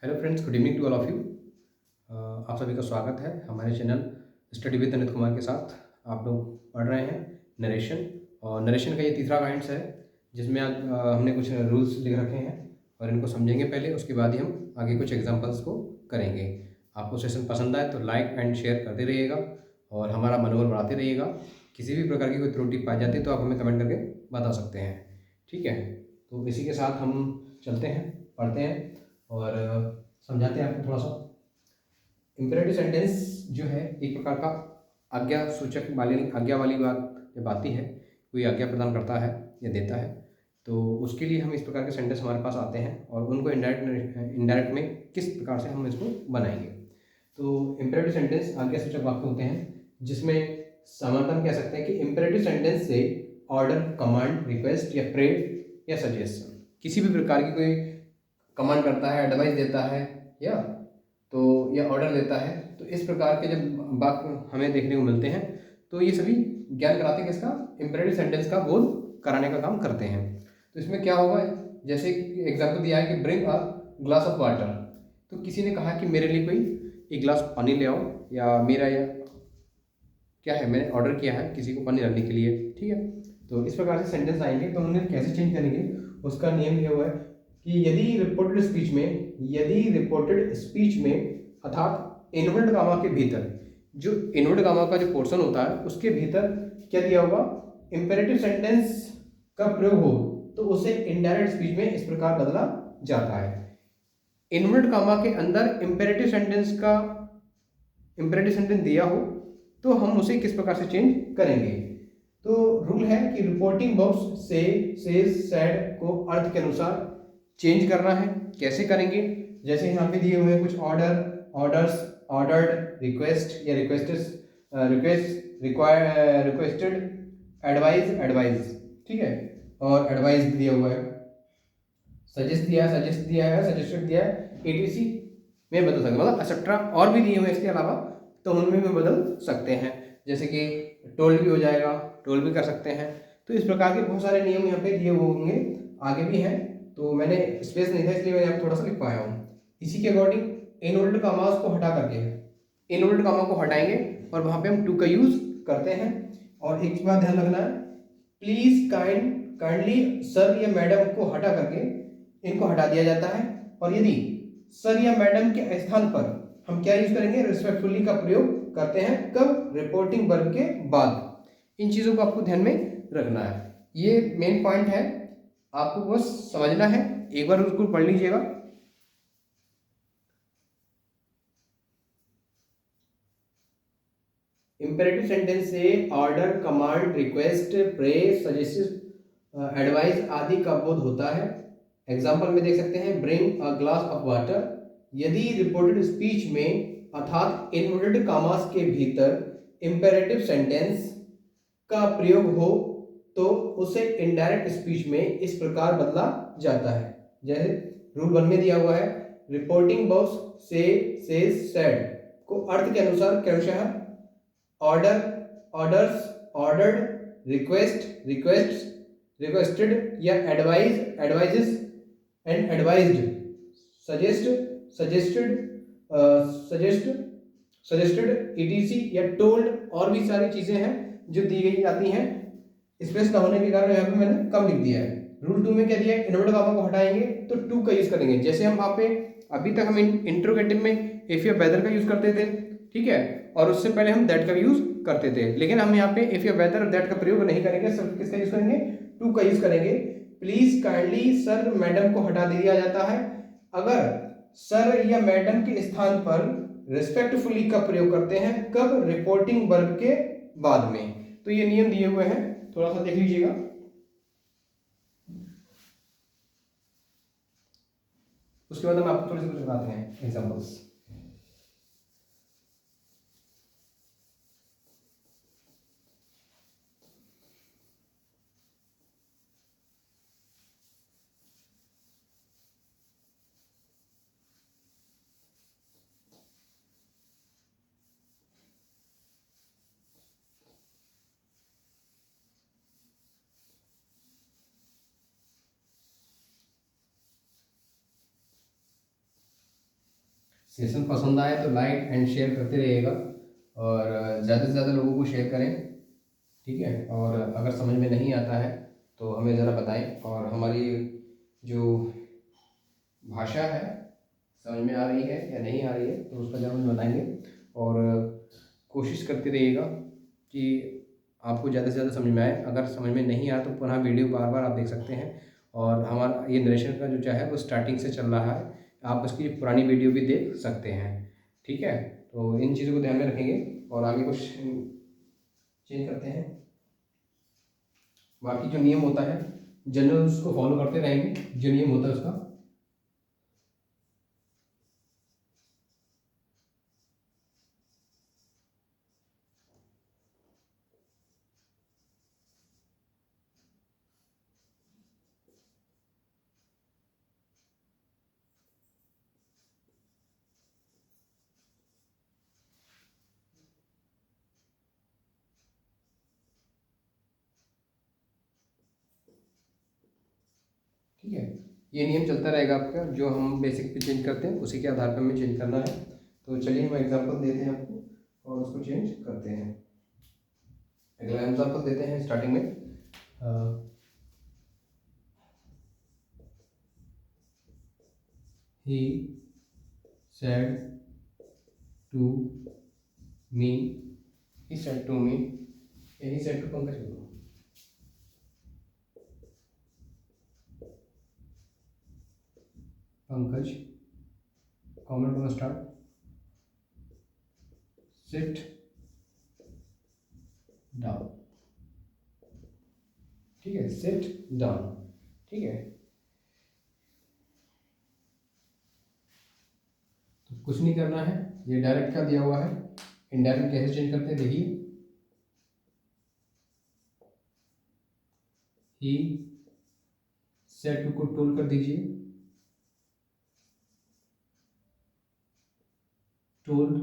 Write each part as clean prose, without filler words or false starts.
Hello friends, good evening to all of you. आप सभी का स्वागत है हमारे channel study with Anit Kumar के साथ। आप लोग पढ़ रहे हैं नरेशन, और नरेशन का ये तीसरा पॉइंट्स है जिसमें आज हमने कुछ रूल्स लिख रखे हैं और इनको समझेंगे पहले, उसके बाद ही हम आगे कुछ एग्जांपल्स को करेंगे। आपको सेशन पसंद आए तो लाइक एंड शेयर करते रहिएगा और हमारा मनोबल बढ़ाते रहिएगा। किसी भी प्रकार की कोई त्रुटि पाई जाती है तो आप हमें कमेंट करके बता सकते हैं, ठीक है। तो इसी के साथ हम चलते हैं, पढ़ते हैं और समझाते हैं आपको थोड़ा सा। इम्पेरेटिव सेंटेंस जो है एक प्रकार का आज्ञा सूचक वाली आज्ञा वाली बात जब आती है, कोई आज्ञा प्रदान करता है या देता है, तो उसके लिए हम इस प्रकार के सेंटेंस हमारे पास आते हैं और उनको इनडायरेक्ट में किस प्रकार से हम इसको बनाएंगे। तो इम्पेरेटिव सेंटेंस आज्ञा सूचक वाक्य होते हैं जिसमें सामान्यतः हम कह सकते हैं कि इम्पेरेटिव सेंटेंस से ऑर्डर, कमांड, रिक्वेस्ट या प्रे या सजेशन, किसी भी प्रकार की कोई कमांड करता है, एडवाइस देता है या ऑर्डर देता है, तो इस प्रकार के जब वाक्य हमें देखने को मिलते हैं तो ये सभी ज्ञान कराते हैं किसका, इम्पेरेटिव सेंटेंस का बोध कराने का काम करते हैं। तो इसमें क्या होगा, जैसे एग्जाम्पल दिया है कि bring a glass of water, तो किसी ने कहा कि मेरे लिए कोई एक गिलास पानी ले आओ, या मेरा या क्या है, मैंने ऑर्डर किया है किसी को पानी लाने के लिए, ठीक है। तो इस प्रकार से सेंटेंस आएंगे तो उन्हें कैसे चेंज करेंगे, उसका नियम ये हुआ है कि यदि रिपोर्टेड स्पीच में अर्थात इन्वर्टेड कामा के भीतर, जो इन्वर्टेड कामा का जो पोर्शन होता है उसके भीतर क्या दिया होगा, इंपेरेटिव सेंटेंस का प्रयोग हो तो उसे इनडायरेक्ट स्पीच में इस प्रकार बदला जाता है। इन्वर्टेड कामा के अंदर इंपेरेटिव सेंटेंस दिया हो तो हम उसे किस प्रकार से चेंज करेंगे। तो रूल है कि रिपोर्टिंग बॉक्स से सेज, सेड को अर्थ के अनुसार चेंज करना है। कैसे करेंगे, जैसे यहाँ पे दिए हुए हैं कुछ ऑर्डर, ऑर्डर्स, ऑर्डर्ड, रिक्वेस्ट या रिक्वेस्टेड, एडवाइज, ठीक है, और एडवाइस दिया हुआ है, सजेस्ट दिया है, सजेस्टेड दिया है, एटीसी में बदल सकते हैं, मतलब एक्सेट्रा और भी दिए हुए हैं इसके अलावा, तो उनमें भी बदल सकते हैं। जैसे कि टोल्ड भी हो जाएगा, टोल्ड भी कर सकते हैं। तो इस प्रकार के बहुत सारे नियम यहाँ पे दिए हुए होंगे, आगे भी हैं, तो मैंने स्पेस नहीं था इसलिए मैंने यहाँ थोड़ा सा लिख पाया हूँ। इसी के अकॉर्डिंग इनवर्टेड कामास को हटा करके इनवर्टेड कामा को हटाएंगे और वहाँ पे हम टू का यूज करते हैं। और एक बात ध्यान रखना है, प्लीज काइंडली सर या मैडम को हटा करके इनको हटा दिया जाता है, और यदि सर या मैडम के स्थान पर हम क्या यूज करेंगे, रिस्पेक्टफुली का प्रयोग करते हैं। कब, रिपोर्टिंग वर्ब के बाद। इन चीजों को आपको ध्यान में रखना है, ये मेन पॉइंट है, आपको बस समझना है। एक बार उसको पढ़ लीजिएगा। इंपेरेटिव सेंटेंस से order, command, request, pray, suggest, advice आदि का बोध होता है। एग्जाम्पल में देख सकते हैं, bring a glass of water. यदि रिपोर्टेड स्पीच में अर्थात इन्वर्टेड कामास के भीतर इंपेरेटिव सेंटेंस का प्रयोग हो तो उसे इनडायरेक्ट स्पीच में इस प्रकार बदला जाता है। जैसे रूल 1 में दिया हुआ है, रिपोर्टिंग बॉक्स से सेज, सेड को अर्थ के अनुसार क्रमशः ऑर्डर, ऑर्डर्स, ऑर्डर्ड, रिक्वेस्टेड या advise, advises and advised, suggested, etc या टोल्ड, और भी सारी चीजें हैं जो दी गई जाती हैं। स्पेस ना होने के कारण यहाँ पे मैंने कम लिख दिया है। रूल 2 में क्या दिया है, इन्वर्टेड कामा को हटाएंगे तो टू का यूज करेंगे। जैसे हम वहाँ पे अभी तक हम इंट्रोगेटिव में इफ या वेदर का यूज करते थे, ठीक है, और उससे पहले हम दैट का यूज करते थे, लेकिन हम यहाँ पे इफ या वेदर और दैट का प्रयोग नहीं करेंगे, सिर्फ किसका यूज करेंगे, टू का यूज करेंगे। प्लीज काइंडली सर मैडम को हटा दिया जाता है अगर सर या मैडम के स्थान पर रिस्पेक्टफुली का प्रयोग करते हैं। कब, रिपोर्टिंग वर्ब के बाद में। तो ये नियम दिए हुए हैं, थोड़ा सा देख लीजिएगा। उसके बाद हम आपको थोड़ी सी कुछ बताते हैं एग्जांपल्स। सेशन पसंद आए तो लाइक एंड शेयर करते रहिएगा और ज़्यादा से ज़्यादा लोगों को शेयर करें, ठीक है। और अगर समझ में नहीं आता है तो हमें ज़रा बताएं, और हमारी जो भाषा है समझ में आ रही है या नहीं आ रही है तो उसका ज़रूर बताएंगे। और कोशिश करते रहिएगा कि आपको ज़्यादा से ज़्यादा समझ में आए। अगर समझ में नहीं आया तो पुनः वीडियो बार बार आप देख सकते हैं। और हमारा ये नरेशन का जो चाहे वो स्टार्टिंग से चल रहा है, आप उसकी पुरानी वीडियो भी देख सकते हैं, ठीक है। तो इन चीज़ों को ध्यान में रखेंगे और आगे कुछ चेंज करते हैं। बाकी जो नियम होता है जनरल उसको फॉलो करते रहेंगे, जो नियम होता है उसका। ठीक है, ये नियम चलता रहेगा आपका, जो हम बेसिक पे चेंज करते हैं उसी के आधार पर हमें चेंज करना है। तो चलिए हम एग्जांपल देते हैं आपको और उसको चेंज करते हैं। अगला एग्जांपल देते हैं स्टार्टिंग में। He said to me, he said to me, he said to Pankaj बोलो। पंकज, कॉमेंट वाला स्टार्ट, सिट डाउन, ठीक है, सिट डाउन, ठीक है। तो कुछ नहीं करना है, ये डायरेक्ट का दिया हुआ है। इनडायरेक्ट कैसे चेंज करते हैं देखिए। ही सेड टू को टोल कर दीजिए, टोल्ड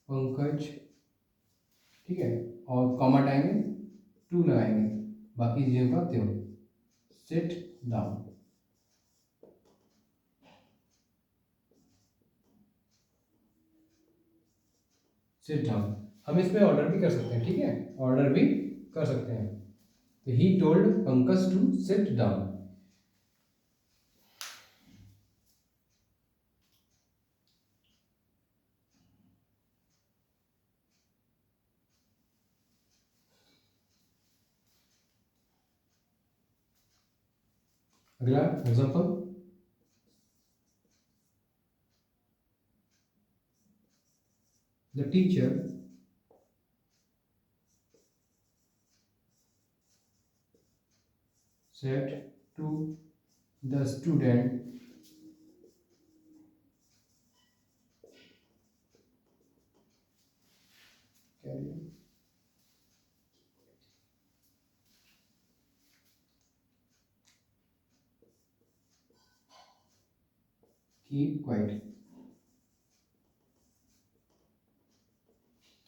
पंकज, ठीक है। और कॉमा हटाएंगे, टू लगाएंगे, बाकी चीज़ों का त्यों, सिट डाउन, सिट डाउन। हम इसमें ऑर्डर भी कर सकते हैं, ठीक है, ऑर्डर भी कर सकते हैं। तो ही told Pankaj to sit down. अगला example, the teacher said to the student, keep quiet,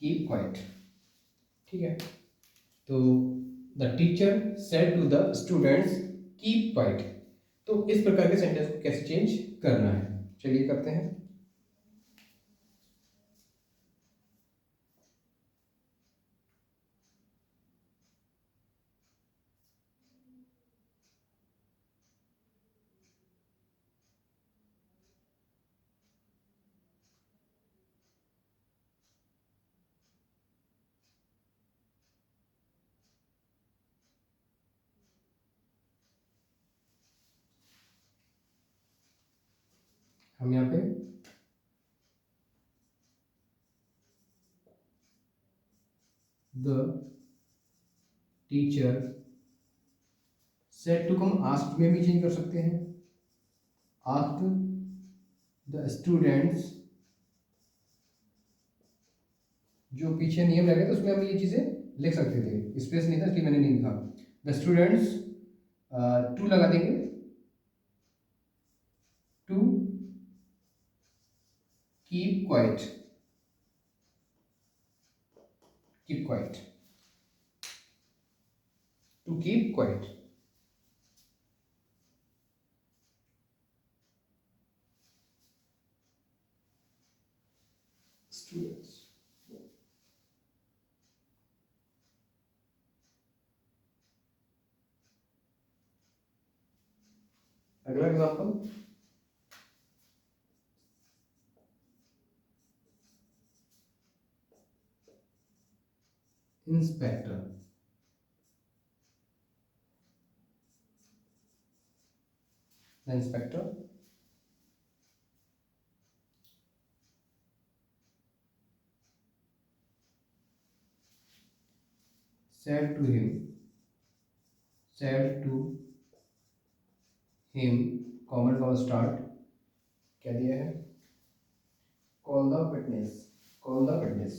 keep quiet, ठीक है। तो the teacher said to the students keep quiet. तो इस प्रकार के सेंटेंस को कैसे चेंज करना है, चलिए करते हैं। हम यहाँ पे द टीचर सेड टू को हम आस्क्ड में भी चेंज कर सकते हैं। आस्क्ड द स्टूडेंट्स, जो पीछे नियम लगे तो उसमें हम ये चीज़ें लिख सकते थे, स्पेस नहीं था इसलिए मैंने नहीं लिखा। द स्टूडेंट्स, टू लगा देंगे, to keep quiet, keep quiet, to keep quiet. अगला example, inspector. The inspector said to him, common का स्टार्ट क्या दिया है, call the witness, call the witness,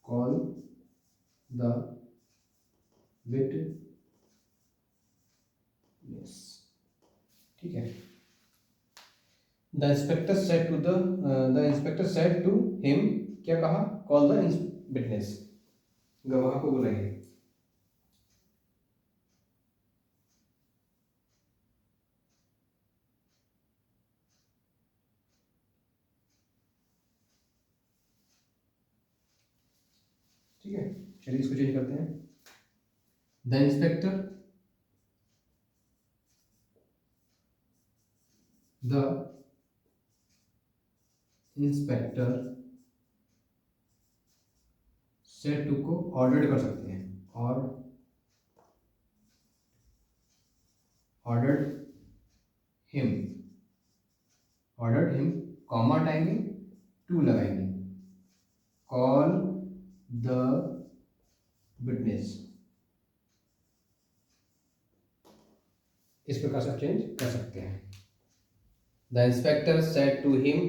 call the witness. ठीक है। The inspector said to him, क्या कहा, call the witness, गवाह को बुलाइए। ठीक है, चलिए इसको चेंज करते हैं। द इंस्पेक्टर सेड टू को ऑर्डर्ड कर सकते हैं, और ऑर्डर्ड हिम, कॉमा हटाएंगे, टू लगाएंगे, कॉल द विटनेस। इस प्रकार से आप चेंज कर सकते हैं। The inspector said to him,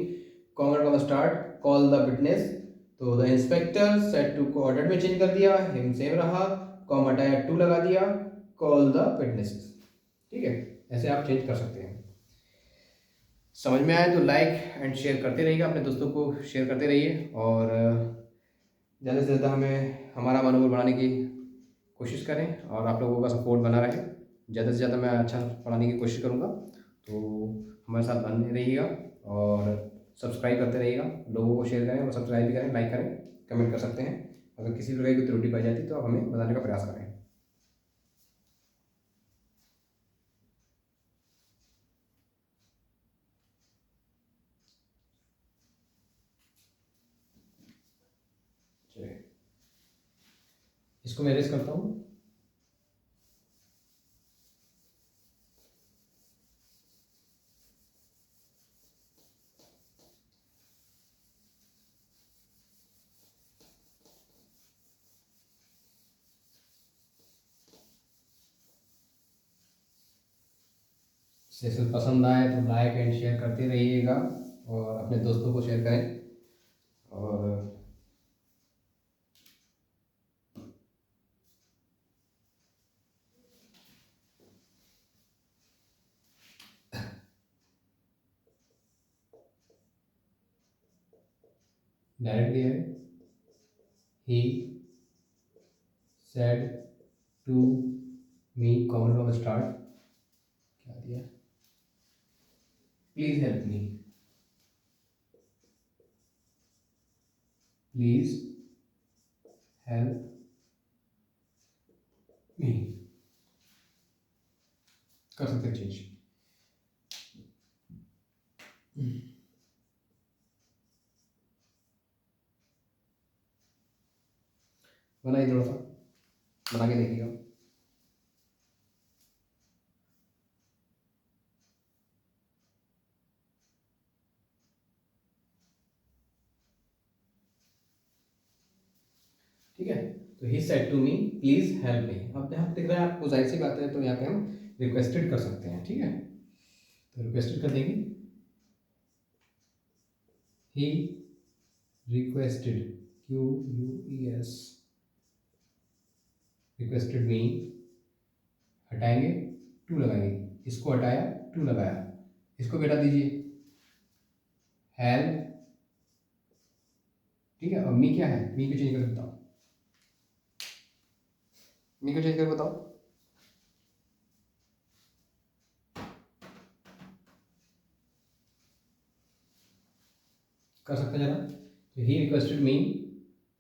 comma start, call the witness. तो द इंस्पेक्टर सेड टू को ऑर्डर में चेंज कर दिया, हिम सेम रहा, कॉमा हटाया, टू लगा दिया, कॉल द विटनेस। ठीक है, ऐसे आप चेंज कर सकते हैं। समझ में आए तो लाइक एंड शेयर करते रहिएगा, अपने दोस्तों को शेयर करते रहिए, और ज़्यादा से ज़्यादा हमें हमारा मनोबल बढ़ाने की कोशिश करें, और आप लोगों का सपोर्ट बना रहे। ज़्यादा से ज़्यादा मैं अच्छा पढ़ाने की कोशिश करूँगा, तो हमारे साथ बने रहिएगा और सब्सक्राइब करते रहिएगा। लोगों को शेयर करें और सब्सक्राइब भी करें, लाइक करें, कमेंट कर सकते हैं। अगर किसी प्रकार की त्रुटि पाई जाती तो आप हमें बताने का प्रयास करें। चलिए इसको मैं एरेज करता हूँ। सेशन पसंद आए तो लाइक एंड शेयर करते रहिएगा, और अपने दोस्तों को शेयर करें, और डायरेक्ट दिया है, he said to me, comma start क्या दिया, please help me, please help me, कर सकते चेंज। बनाइए, थोड़ा सा बना के देखिएगा। ठीक है, तो he said to me please help me. अब यहाँ दिख रहा है आपको, जाहिर सी बात है, तो यहाँ पे हम रिक्वेस्टेड कर सकते हैं। ठीक है, तो रिक्वेस्टेड कर देंगे, ही रिक्वेस्टेड, QUES, रिक्वेस्टेड मी, हटाएंगे, टू लगाएंगे, इसको हटाया, टू लगाया, इसको भी हटा दीजिए, हेल्प। ठीक है, अब मी क्या है, मी को चेंज कर सकता हूँ, मी को चेंज कर बताओ, कर सकते हैं जरा। तो he requested me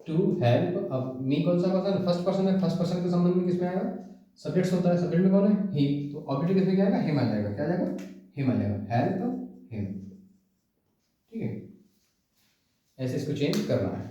to help. अब मी कौन सा पर्सन, फर्स्ट पर्सन है, फर्स्ट पर्सन के संबंध में किस में आएगा, सब्जेक्ट होता है, सब्जेक्ट में कौन है, ही, तो ऑब्जेक्ट किसमें क्या आएगा, हिम आ जाएगा, क्या आ जाएगा, हिम आ जाएगा, हेल्प हिम। ठीक है, ऐसे इसको चेंज करना है।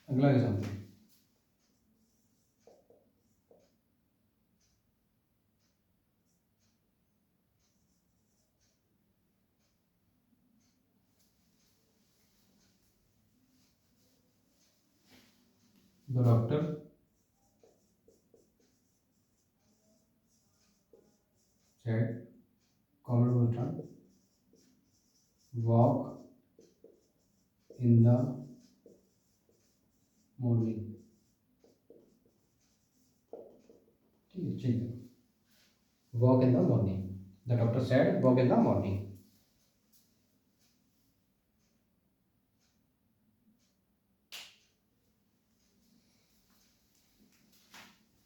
अगला example, the doctor said, comment will start, walk in the morning। ठीक है, चेंज करो, walk in the morning, the doctor said walk in the morning.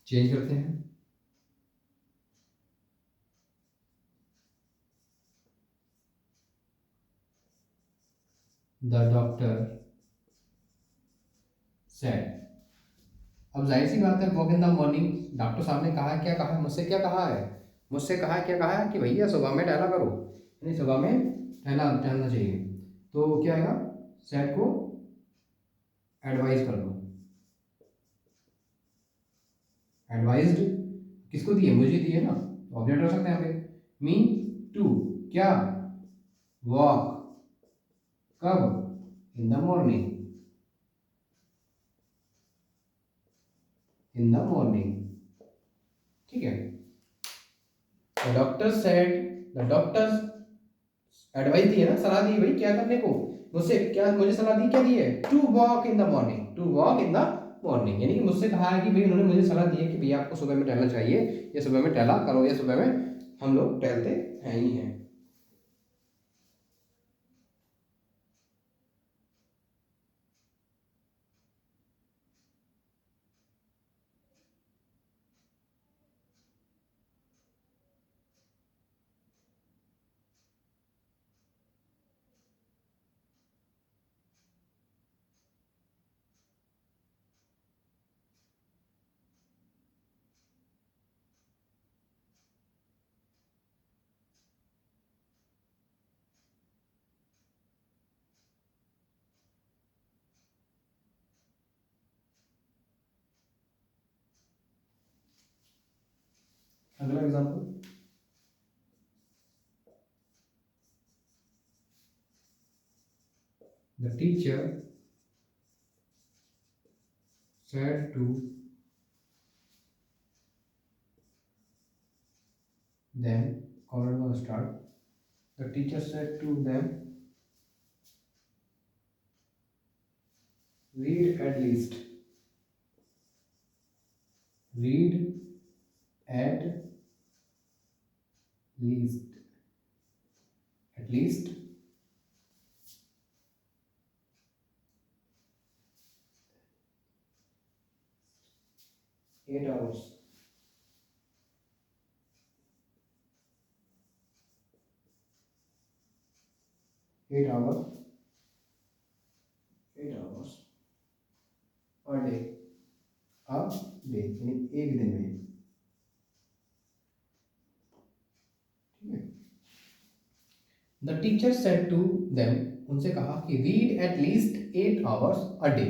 Change करते हैं, द डॉक्टर सेड। अब जाहिर सी बात है, walk in the morning, doctor साहब ने कहा, क्या कहा है मुझसे, क्या कहा है मुझसे, कहा है क्या कहा है कि भैया सुबह में टहला करो, यानी सुबह में टहलना चाहिए। तो क्या आएगा, सेड को एडवाइज कर दो, एडवाइज्ड किसको दिए, मुझे दिए ना, ऑब्जेक्ट हो सकते हैं यहाँ पे, मी टू क्या, वॉक कब, in the morning, in the morning. ठीक है, the doctor said, the doctor advice दी है ना, सलाह दी भाई क्या करने को, मुझसे क्या, मुझे सलाह दी, क्या दी है, to walk in the morning, to walk in the morning, यानी कि मुझसे कहा है कि भाई उन्होंने मुझे सलाह दी है कि भैया आपको सुबह में टहलना चाहिए, या सुबह में टहला करो, या सुबह में हम लोग टहलते हैं ही हैं। अगला example, the teacher said to them, comment will start, the teacher said to them, read at least, read at least, at least 8 hours, 8 hours, 8 hours a day, a day यानी एक दिन में। ठीक है, the teacher said to them, उनसे कहा कि read at least 8 hours a day,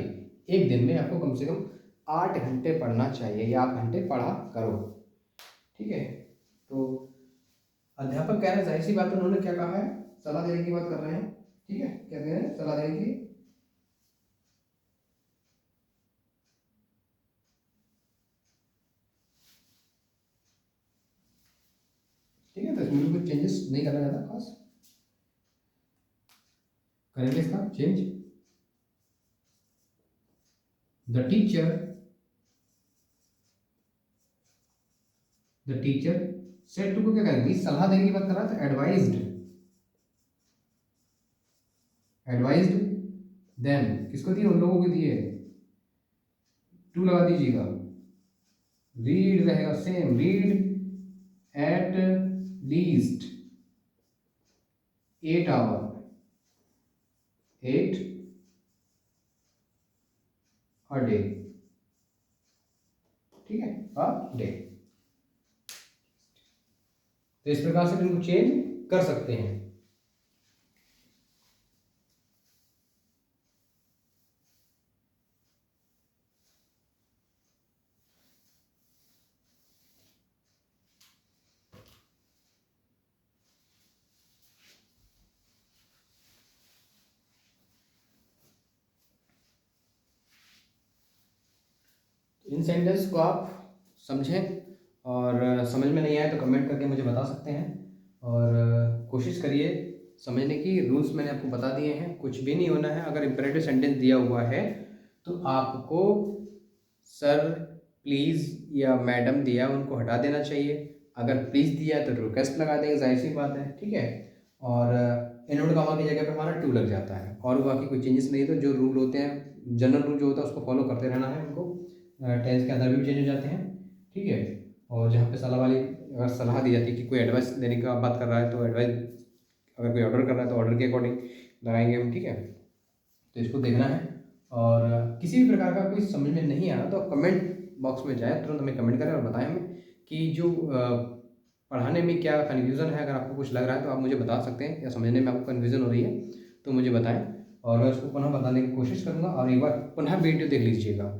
एक दिन में आपको कम से कम 8 घंटे पढ़ना चाहिए, या 8 घंटे पढ़ा करो। ठीक है, तो अध्यापक कह रहे हैं, जाहिर सी बात है उन्होंने क्या कहा है, सलाह देने की बात कर रहे हैं। ठीक है, क्या कह रहे हैं, सलाह देने की, ठीक है, तो इसमें कुछ चेंजेस नहीं करना ज़्यादा खास, करेंगे इसका चेंज। द टीचर सेड टू को क्या करेंगे, सलाह देने की बात कर रहा था, एडवाइज्ड देम, किसको दिए, उन लोगों को दिए, टू लगा दीजिएगा, रीड रहेगा same, read at least 8 hour 8 a day, ठीक है, अ डे। तो इस प्रकार से इनको चेंज कर सकते हैं। इन सेंटेंस को आप समझें, और समझ में नहीं आए तो कमेंट करके मुझे बता सकते हैं, और कोशिश करिए समझने की। रूल्स मैंने आपको बता दिए हैं, कुछ भी नहीं होना है। अगर इम्पेरेटिव सेंटेंस दिया हुआ है तो आपको सर, प्लीज़ या मैडम दिया उनको हटा देना चाहिए। अगर प्लीज़ दिया है तो रिक्वेस्ट लगा देंगे, जाहिर सी बात है, ठीक है। और इनवर्ट कॉमा की जगह पे हमारा टू लग जाता है, और बाकी कोई चेंजेस नहीं। तो जो रूल होते हैं, जनरल रूल जो होता है उसको फॉलो करते रहना है उनको। टेंस के अंदर भी चेंज हो जाते हैं, ठीक है। और जहाँ पे सलाह वाली अगर सलाह दी जाती है कि कोई एडवाइस देने की बात कर रहा है तो एडवाइस, अगर कोई ऑर्डर कर रहा है तो ऑर्डर के अकॉर्डिंग लगाएंगे हम, ठीक है। तो इसको देखना है, और किसी भी प्रकार का कोई समझ में नहीं आ रहा तो कमेंट बॉक्स में जाए, तुरंत हमें कमेंट करें और बताएं हमें कि जो पढ़ाने में क्या कन्फ्यूज़न है। अगर आपको कुछ लग रहा है तो आप मुझे बता सकते हैं, या समझने में आपको कन्फ्यूज़न हो रही है तो मुझे बताएं, और मैं उसको पुनः बताने की कोशिश करूँगा। और एक बार पुनः वीडियो देख लीजिएगा,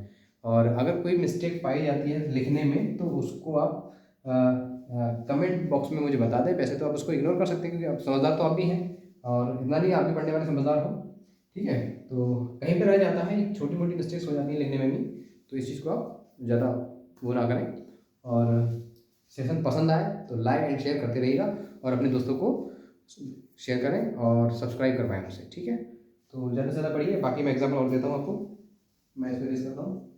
और अगर कोई मिस्टेक पाई जाती है लिखने में तो उसको आप कमेंट बॉक्स में मुझे बता दें। वैसे तो आप उसको इग्नोर कर सकते हैं क्योंकि आप समझदार तो आप भी हैं, और इतना नहीं आप भी पढ़ने वाले समझदार हो, ठीक है। तो कहीं पे रह जाता है, छोटी मोटी मिस्टेक्स हो जाती है लिखने में भी, तो इस चीज़ को आप ज़्यादा वो ना करें। और सेशन पसंद आए तो लाइक एंड शेयर करते रहिएगा, और अपने दोस्तों को शेयर करें और सब्सक्राइब करवाएं उसे, ठीक है। तो ज़्यादा से ज़्यादा पढ़िए। बाकी मैं एग्जाम्पल और देता हूँ आपको, मैं इसको रेस करता हूँ।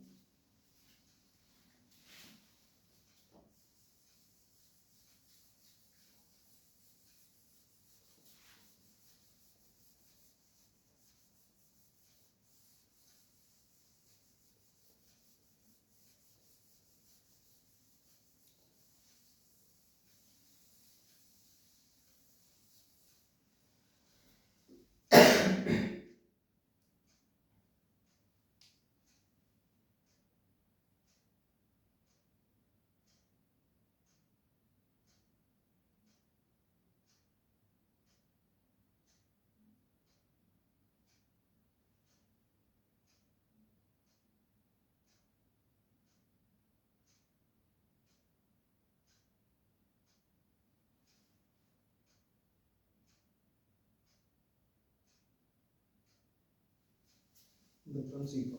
The principal.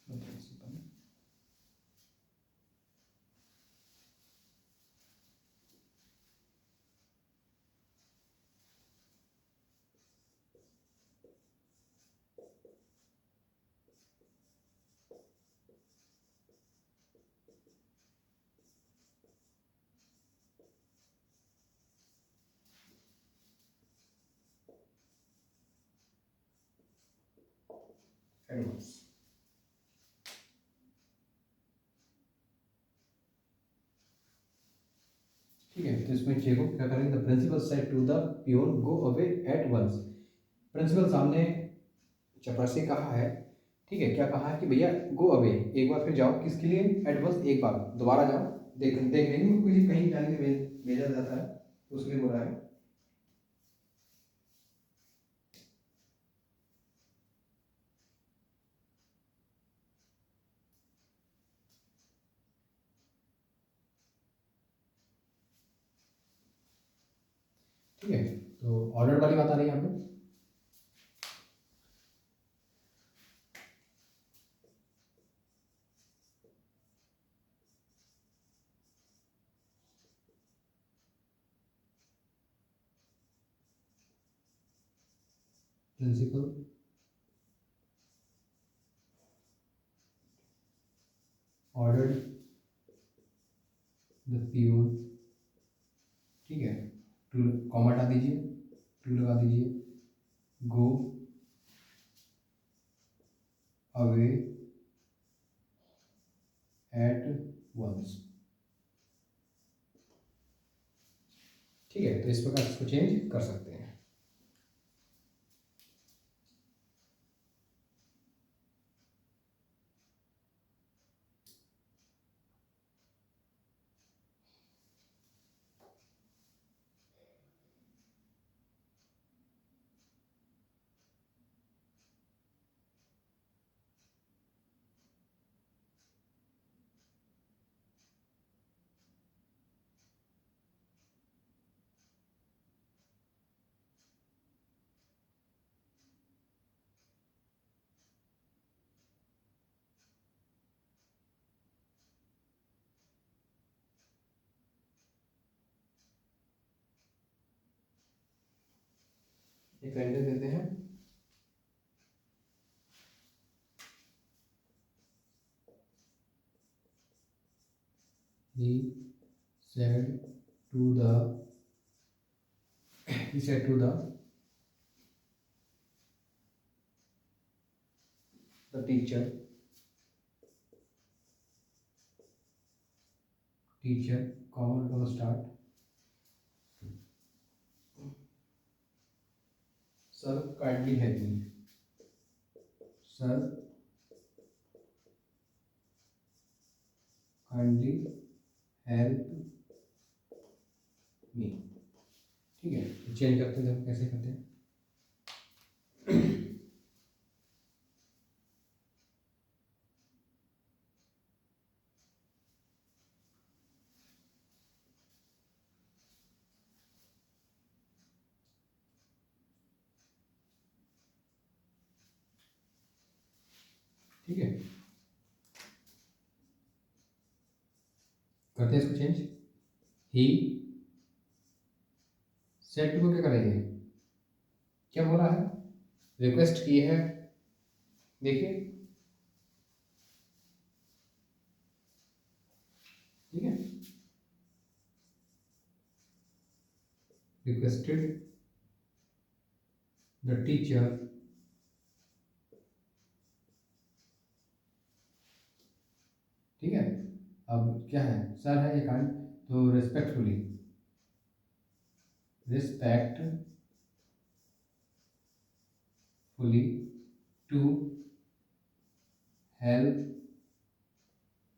The principal. Advance. ठीक है, तो इसमें चेको क्या करेंगे, the principal said to the peon go away at once. Principal सामने चपरासी कहा है, ठीक है, क्या कहा है कि भैया गो अवे, एक बार फिर जाओ, किसके लिए, एट वंस, एक बार दोबारा जाओ, देख देख लेंगे कुछ कहीं जाने के भेजा जाता है तो उसके लिए बोला है। ठीक है, तो ऑर्डर वाली बात आ रही है यहाँ पे। प्रिंसिपल ऑर्डर्ड द प्यून, ठीक है, टू कॉमा हटा दीजिए, टू लगा दीजिए, गो अवे एट वंस। ठीक है, तो इस प्रकार इसको चेंज कर सकते हैं। एक सेंटेंस देते हैं, he said to the he said to the teacher comma double start, sir kindly help me, sir kindly help me। ठीक है, चेंज करते हैं, कैसे करते हैं। ठीक है, करते हैं इसको चेंज। ही सेट को क्या करेंगे, क्या बोला है, रिक्वेस्ट की है, देखिए, ठीक है, रिक्वेस्टेड द टीचर ठीक है। अब क्या है, सर है ये कांड, तो respectfully to help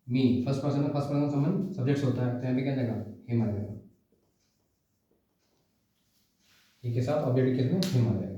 me. First person में फर्स्ट पर्सन समन सब्जेक्ट्स होता है, तो यहाँ पे क्या जाएगा, हिम आ जाएगा, ही के साथ ऑब्जेक्ट केस में हिम आ जाएगा।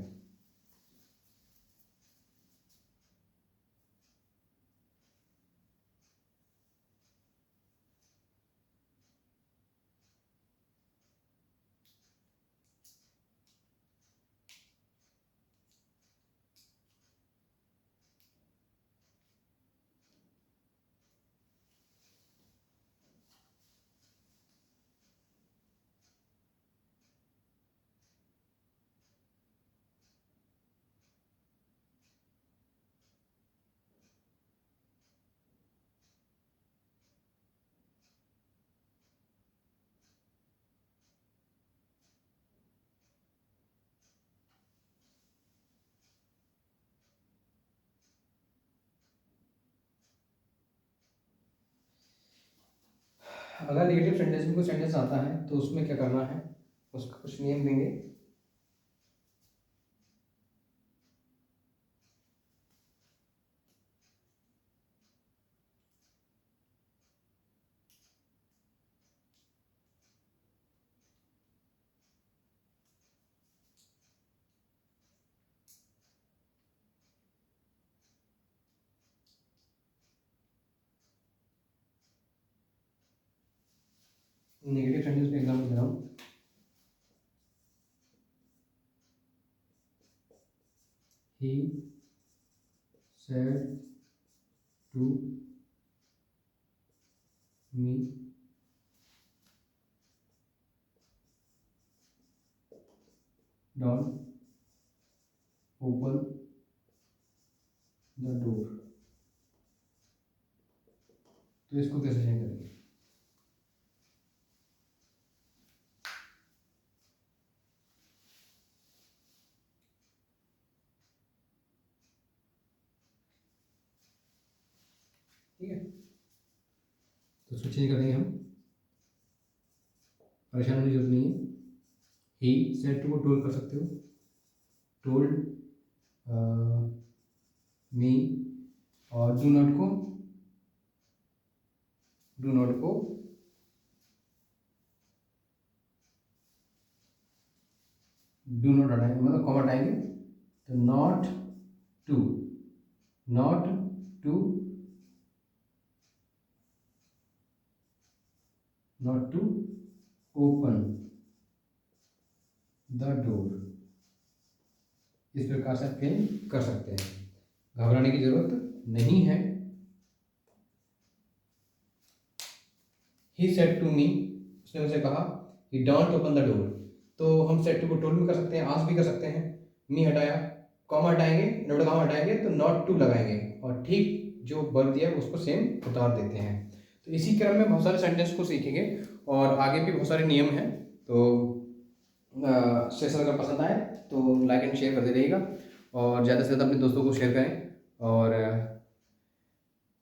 अगर नेगेटिव सेंटेंस में कोई सेंटेंस आता है तो उसमें क्या करना है, उसका कुछ नियम देंगे। नेगेटिव सेंटेंस में एग्जाम्पल दे रहा हूँ, he said to me don't open the door. तो इसको कैसे चेंज करेंगे? ठीक है, तो इसको चेंज करेंगे हम, परेशान होने की जरूरत नहीं है। ही सेट को टोल्ड कर सकते हो, टोल्ड मी, और डू नॉट को डू नॉट को डू नॉट हटाएंगे, मतलब कॉमा हटाएंगे, तो not to not to not to open the door. इस प्रकार से आप चेंज कर सकते हैं, घबराने की जरूरत नहीं है। ही सेड टू मी, उसने मुझे कहा, ही डोंट ओपन द डोर। तो हम सेड टू को टोल्ड भी कर सकते हैं, आस्क भी कर सकते हैं। मी हटाया, कॉमा हटाएंगे, इन्वर्टेड कॉमा हटाएंगे तो नॉट टू लगाएंगे, और ठीक जो वर्ब दिया उसको सेम उतार देते हैं। तो इसी क्रम में बहुत सारे सेंटेंस को सीखेंगे, और आगे भी बहुत सारे नियम हैं। तो सेशन अगर पसंद आए तो लाइक एंड शेयर करते रहिएगा, और ज़्यादा से ज़्यादा अपने दोस्तों को शेयर करें। और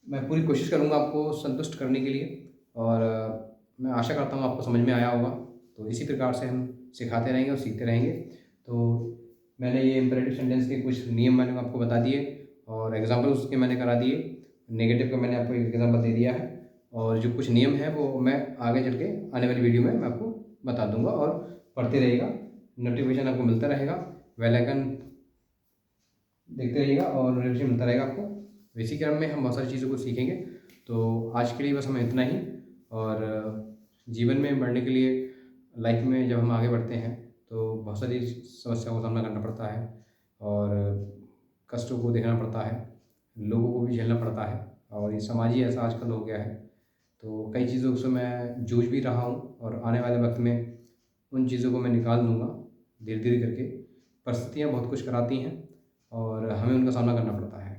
मैं पूरी कोशिश करूँगा आपको संतुष्ट करने के लिए, और मैं आशा करता हूँ आपको समझ में आया होगा। तो इसी प्रकार से हम सिखाते रहेंगे और सीखते रहेंगे। तो मैंने ये इम्परेटिव सेंटेंस के कुछ नियम मैंने आपको बता दिए, और एग्जाम्पल उसके मैंने करा दिए। नेगेटिव का मैंने आपको एक एग्जाम्पल दे दिया है, और जो कुछ नियम है वो मैं आगे चल के आने वाली वीडियो में मैं आपको बता दूंगा, और पढ़ते रहिएगा, नोटिफिकेशन आपको मिलता रहेगा, बेल आइकन देखते रहिएगा और नोटिफिकेशन मिलता रहेगा आपको। तो इसी क्रम में हम बहुत सारी चीज़ों को सीखेंगे। तो आज के लिए बस हमें इतना ही, और जीवन में बढ़ने के लिए, लाइफ में जब हम आगे बढ़ते हैं तो बहुत सारी समस्याओं का सामना करना पड़ता है, और कष्टों को देखना पड़ता है, लोगों को भी झेलना पड़ता है, और ये समाज ही ऐसा आजकल हो गया है। तो कई चीज़ों से मैं जूझ भी रहा हूँ, और आने वाले वक्त में उन चीज़ों को मैं निकाल लूँगा धीरे धीरे करके। परिस्थितियाँ बहुत कुछ कराती हैं, और हमें उनका सामना करना पड़ता है।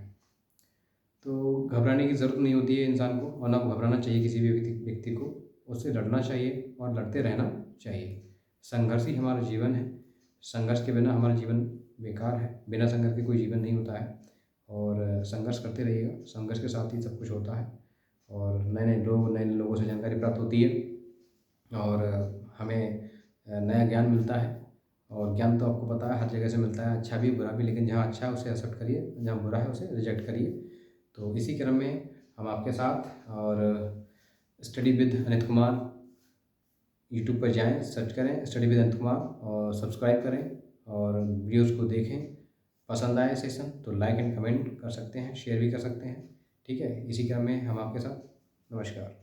तो घबराने की ज़रूरत नहीं होती है इंसान को, और ना घबराना चाहिए किसी भी व्यक्ति को। उससे लड़ना चाहिए और लड़ते रहना चाहिए। संघर्ष ही हमारा जीवन है, संघर्ष के बिना हमारा जीवन बेकार है, बिना संघर्ष के कोई जीवन नहीं होता है। और संघर्ष करते रहिएगा, संघर्ष के साथ ही सब कुछ होता है, और नए लोगों से जानकारी प्राप्त होती है, और हमें नया ज्ञान मिलता है। और ज्ञान तो आपको पता है हर जगह से मिलता है, अच्छा भी बुरा भी, लेकिन जहाँ अच्छा है उसे एक्सेप्ट करिए, जहाँ बुरा है उसे रिजेक्ट करिए। तो इसी क्रम में हम आपके साथ, और study with Anit Kumar YouTube पर जाएं, सर्च करें स्टडी विद अनित कुमार, और सब्सक्राइब करें और वीडियोज़ को देखें। पसंद आए सेशन तो लाइक एंड कमेंट कर सकते हैं, शेयर भी कर सकते हैं। ठीक है, इसी क्रम में हम आपके साथ। नमस्कार।